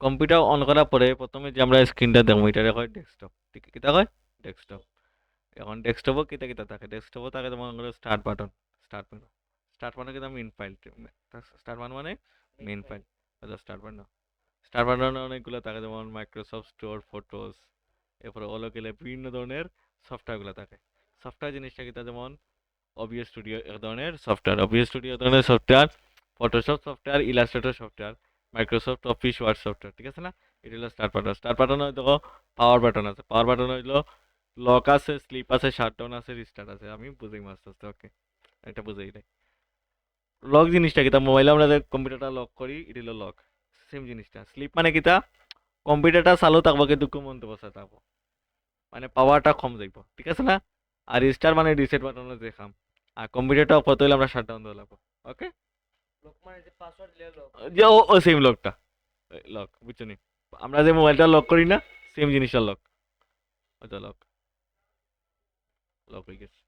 Computer on করার পরে প্রথমে যে আমরা স্ক্রিনটা দেখবো এটা হয় ডেস্কটপ, ঠিক কিতা হয় ডেস্কটপ। এখন ডেস্কটপও কিতা কিতা থাকে, ডেস্কটপও থাকে তোমার মনে করো start button, start menu. Start মানে কিন্তু মেইন ফাইল, স্টার্ট মানে main file, start button. Star বাটনে অনেকগুলো থাকে, যেমন মাইক্রোসফট স্টোর, ফটোস, এরপরে অলোকেলে বিভিন্ন ধরনের সফটওয়্যারগুলো থাকে। সফটওয়্যার জিনিসটা কিতা, যেমন ওবিএস স্টুডিও এক ধরনের সফটওয়্যার, ওবিএস স্টুডিও এক ধরনের software, Photoshop software, Illustrator software, Microsoft Office Word software, ঠিক আছে না? এটা হলো স্টার্ট বাটন। স্টার্ট বাটন হয় দেখো পাওয়ার বাটন আছে, পাওয়ার বাটন হইলো লক আছে, স্লিপ আছে, শাটডাউন আছে, রিস্টার্ট আছে। আমি বুঝাই আস্তে আস্তে, ওকে? এটা বুঝাই নাই। লক জিনিসটা কিতা, মোবাইলে আমরা যে কম্পিউটারটা লক করি এটা হলো লক। সেম জিনিসটা। স্লিপ মানে কিতা, কম্পিউটারটা চালু থাকবো কিন্তু ঘুমন্ত অবস্থায় থাকবো, মানে পাওয়ারটা কম যাইব, ঠিক আছে না? আর রিস্টার মানে রিসেট বাটনে দেখাম। আর কম্পিউটারটা অফ হতে হলে আমরা শাটডাউন দেওয়া লাগবো, ওকে? লক মানে যে পাসওয়ার্ড দিলে লক। যে ও সেম লকটা, লক, বুঝছো নি? আমরা যে মোবাইলটা লক করি না, সেম জিনিসটা লক, ওইটা লক, লক হয়ে গেছে।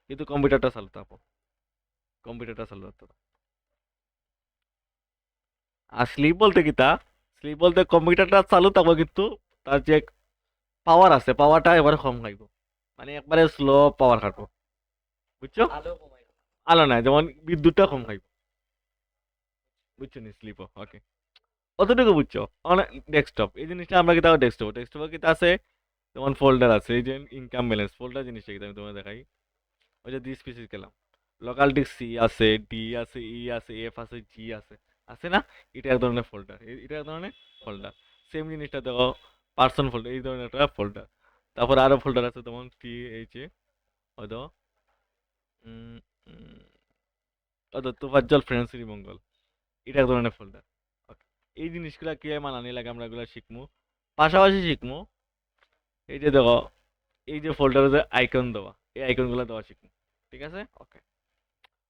কিন্তু কম্পিউটারটা চালু থাকবো, কম্পিউটারটা চালু থাকতো। আর স্লিপ বলতে কি তা, স্লিপ বলতে কম্পিউটারটা চালু থাকবো কিন্তু তার যে পাওয়ার আছে পাওয়ারটা এবারে কম খাইব, মানে একবারে স্লো পাওয়ার খাটবো, বুঝছো? আলো কমাই। আলো নাই, যেমন বিদ্যুৎটা কম খাইব, বুঝছো নি? স্লিপ, ওকে? অতটুকু বুঝছো? অনেক। ডেস্কটপ এই জিনিসটা আমরা কি তাও ডেস্কটপ, ডেস্কটপে কি আছে, যেমন ফোল্ডার আছে, এই যে ইনকাম ব্যালেন্স ফোল্ডার জিনিসটা কি আমি তোমাকে দেখাই। ওই যে দিস পিসিস গেলাম, লোকাল ডিস্ক সি আছে, ডি আছে, ই আছে, এফ আছে, জি আছে, আছে না? এটা এক ধরনের ফোল্ডার, এটা এক ধরনের ফোল্ডার। সেম জিনিসটা দেখো পার্সন ফোল্ডার, এই ধরনের একটা ফোল্ডার। তারপর আরো ফোল্ডার আছে, যেমন টি এইচ এ, হয়তো উম, উম, হয়তো তোফাজ্জল ফ্রেন্ড শ্রীমঙ্গল, এটা এক ধরনের ফোল্ডার। এই জিনিসগুলা কি মানানি লাগে আমরা এগুলা শিখবো, পাশাপাশি শিখবো এই যে দেখো এই যে ফোল্ডারে যে আইকন দেওয়া, এই আইকনগুলো দেওয়া শিখবো, ঠিক আছে? ওকে।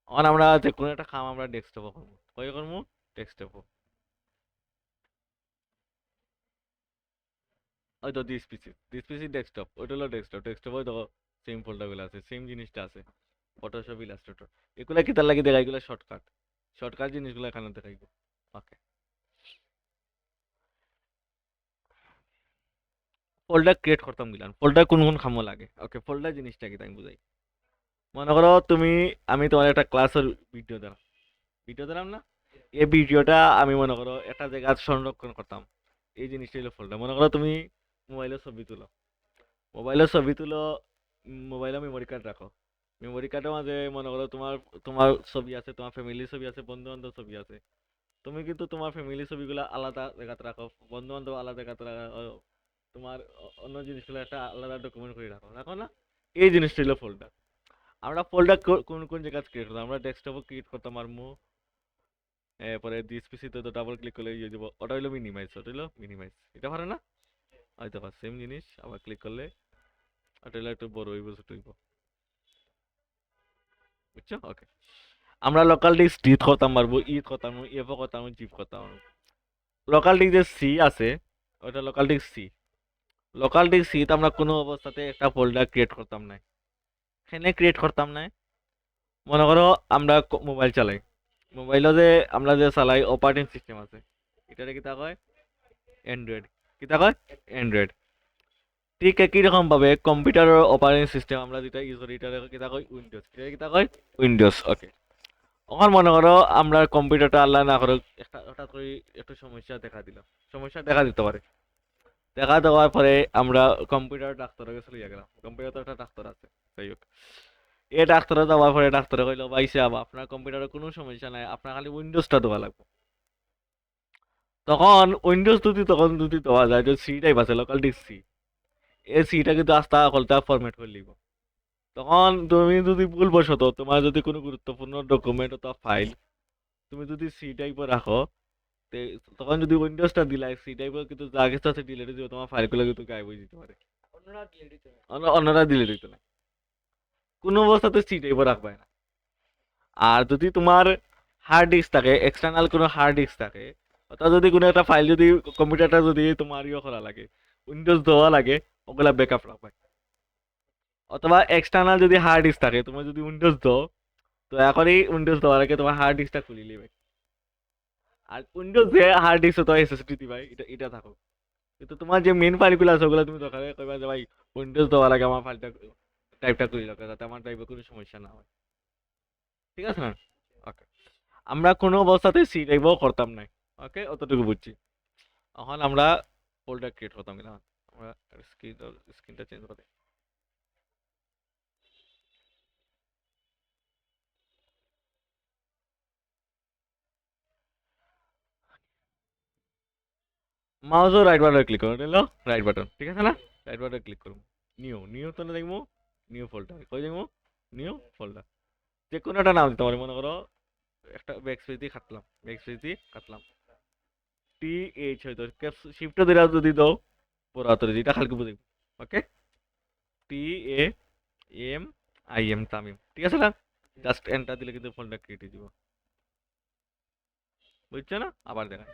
এখন আমরা যে কোনো একটা কাম আমরা ডেস্কটপে করবো, কই করবো? ডেস্কটপে। হয়তো দিস পিসি ডেস্কটপ, ওইটা হলো ডেস্কটপ। ডেস্কটপে দেখো সেম ফোল্ডারগুলো আছে, সেম জিনিসটা আছে, ফটোশপ, ইলাস্ট্রেটর। এগুলা কি তার লাগে দেখা, এগুলো শর্টকাট, শর্টকাট জিনিসগুলো এখানে দেখাইব, ওকে? ফোল্ডার ক্রিয়েট করতাম গিলান, ফোল্ডার কোন কোন কামে লাগে, ওকে? ফোল্ডার জিনিসটা কি তাই বুঝাই। মনে করো তুমি, আমি তোমার একটা ক্লাসের ভিডিও দিলাম, ভিডিও দিলাম না? এই ভিডিওটা আমি মনে করো একটা জায়গায় সংরক্ষণ করতাম, এই জিনিসটা হলো ফোল্ডার। মনে করো তুমি মোবাইলে ছবি তুলো, মোবাইলে ছবি তুলো, মোবাইলে মেমোরি কার্ড রাখো, মেমোরি কার্ডের মাঝে মনে করো তোমার তোমার ছবি আছে, তোমার ফ্যামিলির ছবি আছে, বন্ধু বান্ধব ছবি আছে। তুমি কিন্তু তোমার ফ্যামিলির ছবিগুলো আলাদা জায়গাতে রাখো, বন্ধু বান্ধব আলাদা জায়গাতে রাখো, তোমার অন্য জিনিসগুলো একটা আলাদা ডকুমেন্ট করে রাখো, রাখো না? এই জিনিসটা হলো ফোল্ডার। আমরা ফোল্ডার কোন কোন জায়গায় ক্রিয়েট করতাম, আমরা ডেস্কটপে ক্রিয়েট করতাম, আর এরপরে দিস পিসিতে তো ডাবল ক্লিক করলে ইয়ে যাব, ওটা হইলো মিনিমাইজ, ওটা হইলো মিনিমাইজ, এটা পারে না? হয়তো পার সেম জিনিস আবার ক্লিক করলে ওটা হইলো একটু বড় হইব, ছোট হইব, বুঝছো? ওকে। আমরা লোকাল ডিস্ক ডিট করতাম পারবো, ই করতাম, এফ করতাম, জিপ করতাম। লোকাল ডিস্ক যে সি আছে, ওটা local disk C, local disk C আমরা কোনো অবস্থাতে একটা ফোল্ডার ক্রিয়েট করতাম না, এখানে ক্রিয়েট করতাম না। মনে করো আমরা মোবাইল চালাই, মোবাইলও যে আমরা যে চালাই অপারেটিং সিস্টেম আছে, এটারে কিতা কয়? অ্যান্ড্রয়েড। কিতা কয়? অ্যান্ড্রয়েড। ঠিক একই রকম ভাবে কম্পিউটারের অপারেটিং সিস্টেম আমরা যেটা ইউজ করি এটারে কিতা কয়? উইন্ডোজ। এটা কিতা কয়? উইন্ডোজ, ওকে? এখন মনে করো আমরা কম্পিউটারটা আল্লাহ না করো একটা হঠাৎ করে একটু সমস্যা দেখা দিল, সমস্যা দেখা দিতে পারে। দেখা দেওয়ার পরে আমরা কম্পিউটার ডাক্তারের কাছে লিয়ে গেলাম, কম্পিউটার তো একটা ডাক্তার আছে, যাই হোক। এই ডাক্তারে যাওয়ার পরে ডাক্তারে কইলো, ভাই সাহেব আপনার কম্পিউটারে কোনো সমস্যা নাই, আপনার খালি উইন্ডোজটা দেওয়া লাগবে। তখন উইন্ডোজ যদি দেওয়া যায়, যে সি টাইপ আছে লোকাল ডিস্ক সি, এই সিটা কিন্তু আস্তে কলতা ফরম্যাট করে লিব। তখন তুমি যদি ভুলবশত তোমার যদি কোনো গুরুত্বপূর্ণ ডকুমেন্ট অথবা ফাইল তুমি যদি সি টাইপে রাখো, তখন যদি উইন্ডোজটা দিলাই সি টাইপের কিন্তু যা কিছু আছে ডিলিট দিও, তোমার ফাইলগুলো কিন্তু গায়েব হয়ে যেতে পারে। অন্যরা দিলে দিতে হবে। অন্যরা ডিলিট দিতে না, কোনো অবস্থাতে সি টাইপে রাখবে না। আর যদি তোমার হার্ড ডিস্ক থাকে, এক্সটার্নাল কোনো হার্ড ডিস্ক থাকে, অর্থাৎ যদি কোনো একটা ফাইল যদি কম্পিউটারটা যদি তোমার ইয়ে করা লাগে, উইন্ডোজ দেওয়া লাগে, ওগুলা ব্যাকআপ রাখবে। অথবা এক্সটার্নাল যদি হার্ড ডিস্ক থাকে, তোমার যদি উইন্ডোজ দাও, তো এখনই উইন্ডোজ দেওয়ার আগে তোমার হার্ড ডিস্কটা খুলে নেবে। আর উইন্ডোজে হার্ড ডিস্ক তো এসএসডি দিবাই, এটা থাকো। কিন্তু তোমার যে মেন ফাইলগুলো আছে ওগুলো তুমি দরকার কইবা যে ভাই উইন্ডোজ দেওয়া লাগে আমার ফাইলটা টাইপটা করি লোকে, যাতে আমার টাইপে কোনো সমস্যা না হয়। ঠিক আছে না? ওকে। আমরা কোনো অবস্থাতে সি টাইপও করতাম না। ওকে, অতটুকু বুঝছি। এখন আমরা ফোল্ডার ক্রিয়েট করতাম কিনা, আমরা স্ক্রিনটা চেঞ্জ করে দিই। মাউসও রাইট বাটন ক্লিক করুন, নিল রাইট বাটন, ঠিক আছে না? রাইট বাটন ক্লিক করুন, নিউ তো দেখবো, নিউ ফোল্ডার কই দেখবো, নিউ ফোল্ডার। যে কোনো একটা নাম দিতে পারি, মনে করো একটা ব্যাক স্পেস দিয়ে কাটলাম, টি এইচ হয়তো শিফট ধরে যদি দাও পুরো হাতের যেটা খালকে বুঝি। Okay, T A M I M Tamim, ঠিক আছে না? জাস্ট এন্টার দিলে কিন্তু ফোল্ডার ক্রিয়েট হয়ে যাব। বুঝছো না? আবার দেখা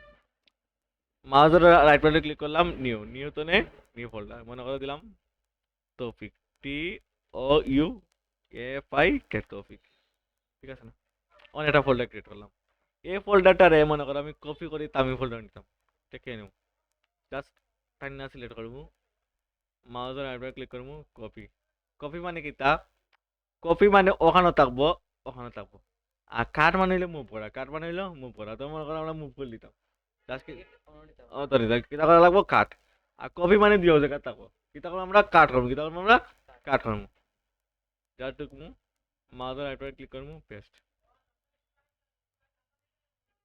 মাউসের রাইট বাটনে ক্লিক করলাম, নিউ তো নে, নিউ ফোল্ডার মনে করে দিলাম তৌফিক, টি ও ইউ এফ আই কে তৌফিক, ঠিক আছে না? অনেকটা ফোল্ডার ক্রিয়েট করলাম। এই ফোল্ডারটারে মনে করো আমি কপি করে তামিম ফোল্ডার নিতাম, দেখে নেব। জাস্ট টাইনা সিলেক্ট করবো, মাউসের রাইট বাটনে ক্লিক করবো, কপি মানে কি তা, কপি মানে ওখানে থাকবো। আর কাট মানে হইলো মুভ করা, তো মনে করো আমরা মুভ করে দিতাম। জাস্ট কি কিতা করা লাগবো, কাট। আর কপি মানে দিও জায়গা থাকবো, কিতা করবো আমরা কাট করবো। যা টুকমু মাউসের রাইট বাটনে ক্লিক করবো, পেস্ট।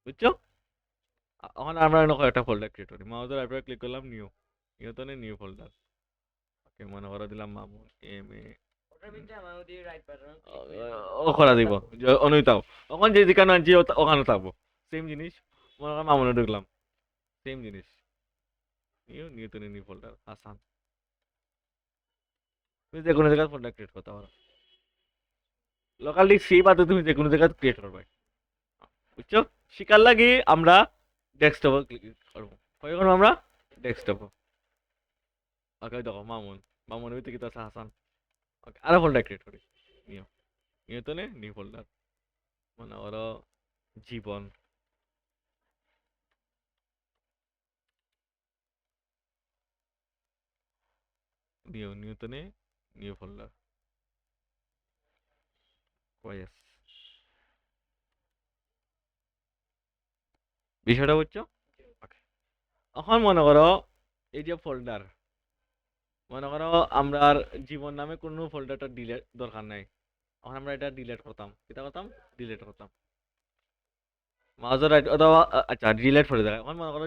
বুঝছো? এখন আমরা একটা ফোল্ডার ক্রিয়েট করি, মাউসের রাইট বাটনে ক্লিক করলাম, নিউ তো নিউ ফোল্ডার। ওকে, মনে করে দিলাম মামুন এম এ ওটার ভিতরে আমার ওদি রাইট বাটন ও করা দিব যে অনুতাও। তখন যে যেখানে আনছি ওখানে থাকবো, সেম জিনিস। মনে করেন মামুনে ঢুকলাম, সেম জিনিস, নিউ তো নিউ ফোল্ডার, আসান। তুমি যে কোনো জায়গায় ফোল্ডার ক্রিয়েট করতে পারো, লোকালি সেই বাদে তুমি যে কোনো জায়গায় ক্রিয়েট করবে। বুঝছো? শিকার লাগি আমরা ডেস্কটপে ক্লিক করবো, কই করবো আমরা ডেস্কটপে। ওকে, দেখো মামুনের ভিতরে কিন্তু আছে হাসান। ওকে, আরো ফোল্ডার ক্রিয়েট করি, নিউ নিউ তো নিউ ফোল্ডার, মানে ওরা জীবন, নিউটনে নিউ ফোল্ডার, ওয়েস। বিষয়টা বুঝছো? Okay. এখন মনে করো এই যে ফোল্ডার, মনে করো আমরা আর জীবন নামে কোনো ফোল্ডারটা ডিলেট দরকার নাই। এখন আমরা এটা ডিলিট করতাম, কিটা করতাম, ডিলিট করতাম। মাউসের রাইট অথবা আচ্ছা ডিলিট করে দেয়। এখন মনে করো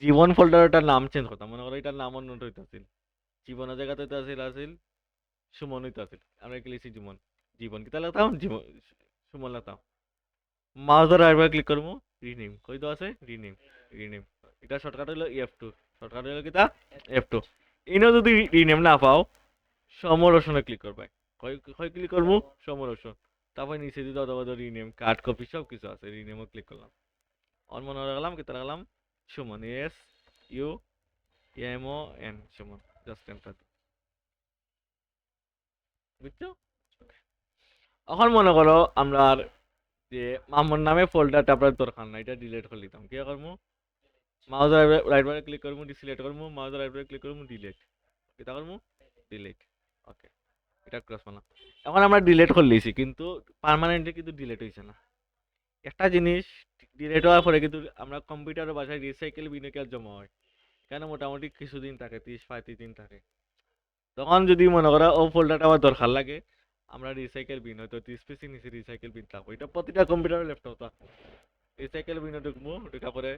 জীবন ফোল্ডারটার নাম চেঞ্জ করতাম, মনে করো এটার নাম অন্য হইতে আছিল, জীবনের জায়গাতে হইতে আছিল সুমন হইতে আছিল। আমরা কি লিখছি জীবন কিতা লাগতাম, সুমন লাগতাম। মাউসের রাইট বাটনে ক্লিক করবো, রিনেম কই তো আছে, রিনেম। এটা শর্টকাট হলো F2, শর্টকাট হলো কিতা F2। ইনো যদি রিনেম না পাও, সমরসনে ক্লিক করবে। কই ক্লিক করবো, সমরসন। তারপর নিচে দিতে অথবা রিনেম, কাট কপি সব কিছু আছে, রিনেমও ক্লিক করলাম। অন মনে রাখলাম, কিতা রাখলাম, Suman, SUMON, Suman. Just enter. বুঝছো? এখন মনে করো আমরা আর যে মামুন নামে ফোল্ডারটা আপনার দরকার নাই, এটা ডিলিট করে দিতাম। কি করবো, মাউসের রাইট বাটনে ক্লিক করবো, সিলেক্ট করবো, মাউসের রাইট বাটনে ক্লিক করবো, ডিলিট। এটা করবো, ডিলিট। ওকে, এটা ক্রস মারলাম। এখন আমরা ডিলিট করে লিছি, কিন্তু পার্মানেন্টলি কিন্তু ডিলিট হইছে না। একটা জিনিস ডিলিট হওয়ার পরে কিন্তু আমরা কম্পিউটারের বাসায় রিসাইকেল বিনে জমা হয়, কেন মোটামুটি কিছুদিন থাকে, 30-35 দিন থাকে। তখন যদি মনে করো ও ফোল্ডারটা আমার দরকার লাগে, আমরা রিসাইকেল বিন হয়তো 30 পিসি নিচে রিসাইকেল বিন থাকবো, এটা প্রতিটা কম্পিউটারে ল্যাপটপ থাকবো। রিসাইকেল বিনে ঢুকবো, ঢুকার পরে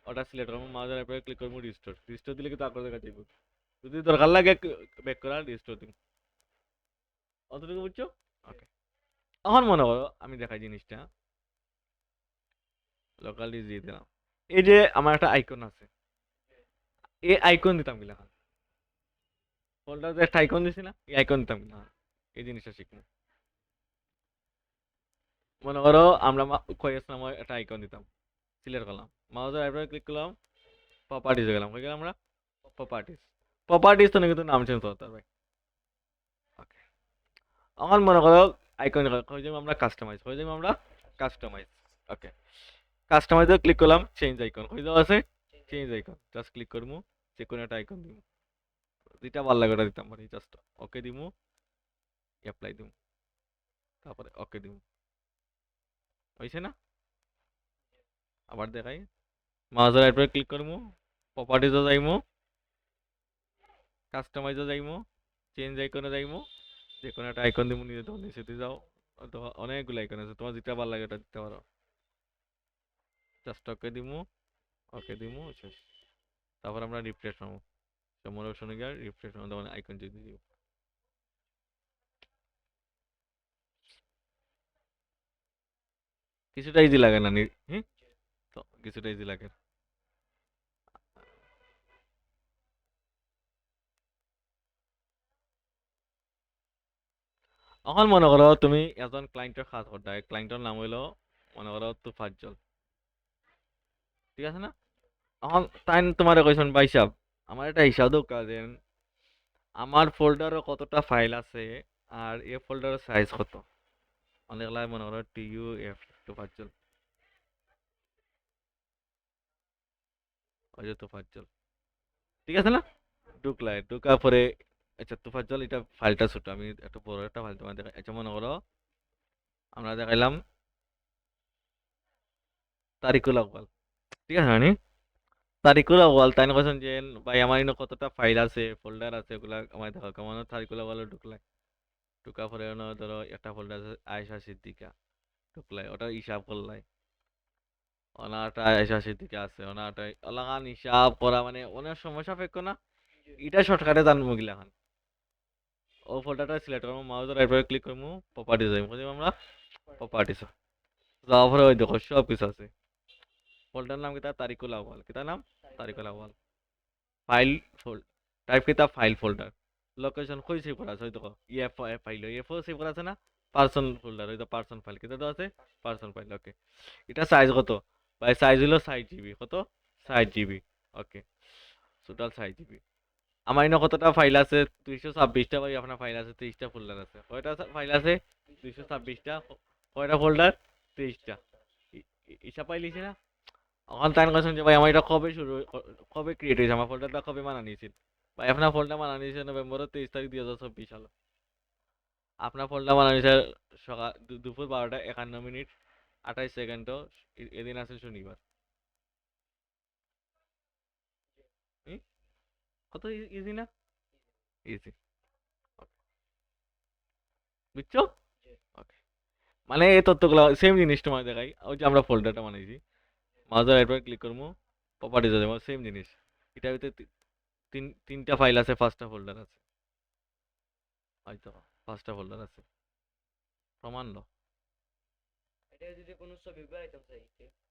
ওটা সিলেক্ট করবো, মাউসের উপরে ক্লিক করবো, রিস্টোর দিলে কিন্তু আপনার জায়গা যাইব। যদি দরকার লাগে ব্যাক করা, রিস্টোর দিন। অতটুকু বুঝছো? ওকে। এখন মনে করো আমি দেখাই জিনিসটা, লোকালি দিয়ে দিলাম। এই যে আমার একটা আইকন আছে, এই আইকন দিতাম কিলা, ফোল্ডারে একটা আইকন দিছি না, এই আইকন দিতাম কিলা, এই জিনিসটা শিখবো। মনে করো আমরা কয়েস নামে একটা আইকন দিতাম, সিলেক্ট করলাম, মাউসের রাইট ক্লিক করলাম, প্রপার্টিজে গেলাম, হয়ে গেলাম আমরা প্রপার্টিজ তো কিন্তু নাম চেঞ্জ করতে হবে। ওকে, এখন মনে করো আইকন হয়ে যাবে আমরা কাস্টমাইজ, ওকে, কাস্টমাইজে ক্লিক করলাম চেঞ্জ আইকন হয়ে যাওয়া আছে চেঞ্জ আইকন জাস্ট ক্লিক করবো যে কোনো একটা আইকন দিব যেটা ভালো লাগে ওটা দিতাম পারি জাস্ট ওকে দিমু অ্যাপ্লাই দিমু তারপরে ওকে দিমু হয়েছে না আবার দেখাই মাউসের রাইট ক্লিক করবো প্রপার্টিজে যাইমু কাস্টমাইজে যাইমু চেঞ্জ আইকনে যাইমু যে কোনো একটা আইকন দিমু নিজে তখন নিচেতে যাও অথবা অনেকগুলো আইকন আছে তোমার যেটা ভালো লাগে ওটা দিতে পারো জাস্ট ওকে দিমু শেষ তারপর আমরা রিফ্রেশ মারবো মোর অপশনে গিয়ে রিফ্রেশ মারবো তখন আইকন যদি দিব কিছুটা ইজি লাগে না হ্যাঁ তো কিছুটা ইজি লাগে এখন মনে করো তুমি এজন ক্লায়েন্টের কাজ করতে ক্লায়েন্টের নাম হইলো মনে করো তুফাজ্জল ঠিক আছে না এখন তাই তোমার কইছেন ভাই সাহেব আমার একটা হিসাব দাও কাজেন আমার ফোল্ডারে কতটা ফাইল আছে আর এ ফোল্ডারের সাইজ কত অনেকগুলা মনে করো টিইউ এফ তুফাজ্জল ওই যে তুফাজ্জল ঠিক আছে না ঢুকার পরে আচ্ছা তুফাজ্জল এটা ফাইলটা ছোট আমি একটা বড় একটা ফাইল তোমার দেখাই আচ্ছা মনে করো আমরা দেখাইলাম তারিকুল আউয়াল ঠিক আছে মানে তারিকুল আউয়াল তাই না কৈছেন যে ভাই আমার ইনো কতটা ফাইল আছে ফোল্ডার আছে ওগুলা আমার দেখো কেমন তারিকুল আউয়ালে ঢুকা পরে ধরো একটা ফোল্ডার আছে আয়েশা সিদ্দিকা ঢুকলাই ওটা হিসাব করলাই অনাটা আয়েশা সিদ্দিকা আছে অনাটা অলাগান হিসাব করা মানে অনেক সমস্যা সাপেক্ষ না এটা শর্টকাটে জানবো গিলা এখন ও ফোল্ডারটা সিলেক্ট করবো মাউসের রাইট বাটন ক্লিক করবো প্রপার্টিজ যাইবো আমরা প্রপার্টিজ যাওয়ার পরে ওই দেখো সব কিছু আছে ফোল্ডার নাম কিতা তারিকুল আউয়াল কিতা নাম তারিকুল আউয়াল ফাইল টাইপ কিতা ফাইল ফোল্ডার লোকেশন কই সেভ করা আছে ওই দেখো ইএফ ফাইল ইএফও সেভ করা আছে না পার্সন ফোল্ডার ওই তো পার্সন ফাইল কিতা তো আছে পার্সন ফাইল ওকে এটা সাইজ কত ভাই সাইজ হলো 60 জিবি কত 60 জিবি ওকে টোটাল 60 জিবি আমার ইনো কতটা ফাইল আছে 226টা ভাই আপনার ফাইল আছে 30টা ফোল্ডার আছে কয়টা ফাইল আছে 226টা কয়টা ফোল্ডার 30টা হিসাব পাইলিছে না এখন তাই কৈছেন যে ভাই আমার এটা কবে ক্রিয়েট হয়েছে আমার ফোল্ডারটা কবে মানা নিয়েছিল ভাই আপনার ফোল্ডার মানা নিয়েছে নভেম্বরের 23 তারিখ 2024 সালে আপনার ফোল্ডার মানা নিয়েছে সকাল দুপুর 12টা 51 মিনিট 28 সেকেন্ড এদিন আছে শনিবার হুম? কত ইজি না ইজি বুঝছো ওকে মানে এই তথ্যগুলো সেম জিনিস তোমার দেখাই ওই যে আমরা ফোল্ডারটা বানাইছি মাউসের রাইট ক্লিক করবো প্রপার্টিজে যাবো সেম জিনিস এটার ভিতরে তিনটা ফাইল আছে 5টা ফোল্ডার আছে হয়তো 5টা ফোল্ডার আছে প্রমাণ লো এটা যদি কোনো ছবি বানাইতাম চাই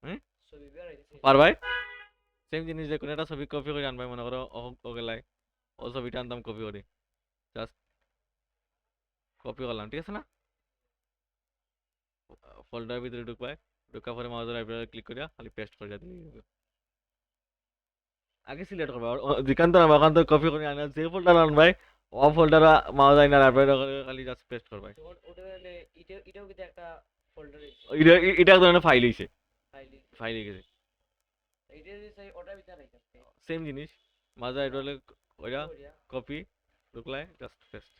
হুম ছবি বানাইতে চাই পারবাই সেম জিনিস যে কোনো একটা ছবি কপি করে আনবাই মনে করো ওগেলাই ও ছবিটা আনতাম কপি করে জাস্ট কপি করলাম ঠিক আছে না ফোল্ডারের ভিতরে ঢুকা পরে মাউসের রাইট ক্লিক করিয়া খালি পেস্ট করে দিলে আগে সিলেক্ট করবা যেখান তো ওখান তো কপি করে আনা যে ফোল্ডার আনবাই ও ফোল্ডার মাউস আইনা রাইট খালি জাস্ট পেস্ট করবাই তখন ওটা হলে এটাও কিন্তু একটা ফোল্ডার এটা এটা এক ধরনের ফাইল হইছে ফাইল ফাইল হয়ে গেছে এটা যদি চাই ওটার ভিতরে রাখতাম সেম জিনিস মাউস রাইট ওইটা কপি ঢুকলাই জাস্ট পেস্ট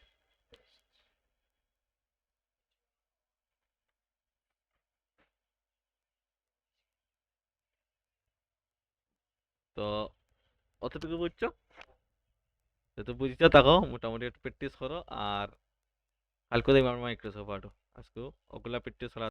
তো অতটুকু বুঝছো যেহেতু বুঝতে থাকো মোটামুটি একটু প্র্যাকটিস করো আর কালকে দেখবো আমার মাইক্রোসফট ওয়ার্ড আজকে ওগুলা প্র্যাকটিস করা